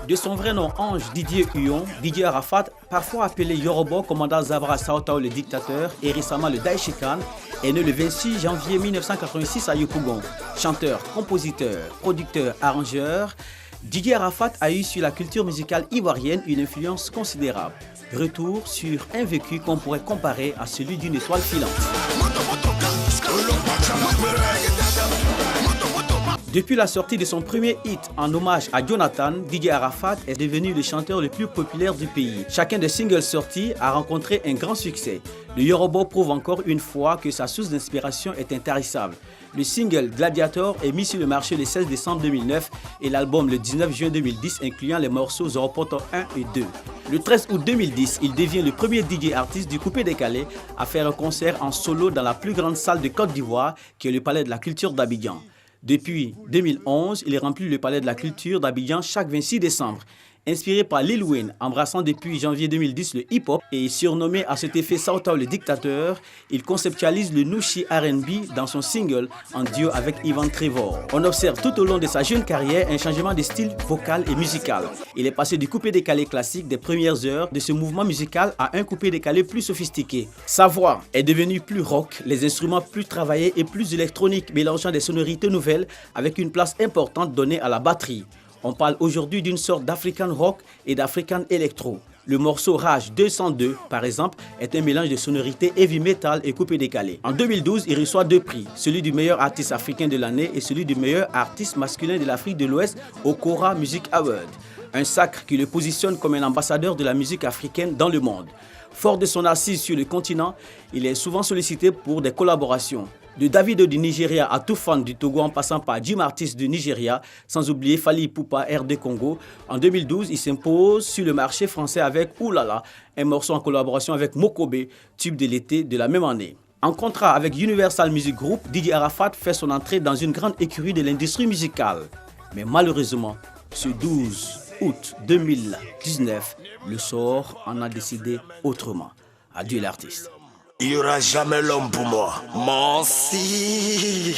De son vrai nom Ange Didier Huon, Didier Arafat, parfois appelé Yorobo, commandant Zabra Saotao le dictateur et récemment le Daïchi Khan, est né le 26 janvier 1986 à Yopougon. Chanteur, compositeur, producteur, arrangeur, Didier Arafat a eu sur la culture musicale ivoirienne une influence considérable. Retour sur un vécu qu'on pourrait comparer à celui d'une étoile filante. Depuis la sortie de son premier hit en hommage à Jonathan, Didier Arafat est devenu le chanteur le plus populaire du pays. Chacun des singles sortis a rencontré un grand succès. Le Yorobo prouve encore une fois que sa source d'inspiration est intarissable. Le single Gladiator est mis sur le marché le 16 décembre 2009 et l'album le 19 juin 2010 incluant les morceaux Zoropoto 1 et 2. Le 13 août 2010, il devient le premier DJ artiste du Coupé Décalé à faire un concert en solo dans la plus grande salle de Côte d'Ivoire qui est le Palais de la Culture d'Abidjan. Depuis 2011, il remplit le Palais de la Culture d'Abidjan chaque 26 décembre. Inspiré par Lil Wayne, embrassant depuis janvier 2010 le hip-hop et surnommé à cet effet Saotao le dictateur, il conceptualise le Nushi R&B dans son single en duo avec Ivan Trevor. On observe tout au long de sa jeune carrière un changement de style vocal et musical. Il est passé du coupé décalé classique des premières heures de ce mouvement musical à un coupé décalé plus sophistiqué. Sa voix est devenue plus rock, les instruments plus travaillés et plus électroniques, mélangeant des sonorités nouvelles avec une place importante donnée à la batterie. On parle aujourd'hui d'une sorte d'African rock et d'African electro. Le morceau Rage 202, par exemple, est un mélange de sonorités heavy metal et coupé décalé. En 2012, il reçoit 2 prix, celui du meilleur artiste africain de l'année et celui du meilleur artiste masculin de l'Afrique de l'Ouest au Cora Music Award. Un sacre qui le positionne comme un ambassadeur de la musique africaine dans le monde. Fort de son assise sur le continent, il est souvent sollicité pour des collaborations. De Davido du Nigeria à Toufan du Togo en passant par Jim Artist du Nigeria, sans oublier Fally Ipupa RD Congo. En 2012, il s'impose sur le marché français avec Oulala, un morceau en collaboration avec Mokobe, tube de l'été de la même année. En contrat avec Universal Music Group, Didier Arafat fait son entrée dans une grande écurie de l'industrie musicale. Mais malheureusement, ce 12 août 2019, le sort en a décidé autrement. Adieu l'artiste. Il n'y aura jamais l'homme pour moi. Merci.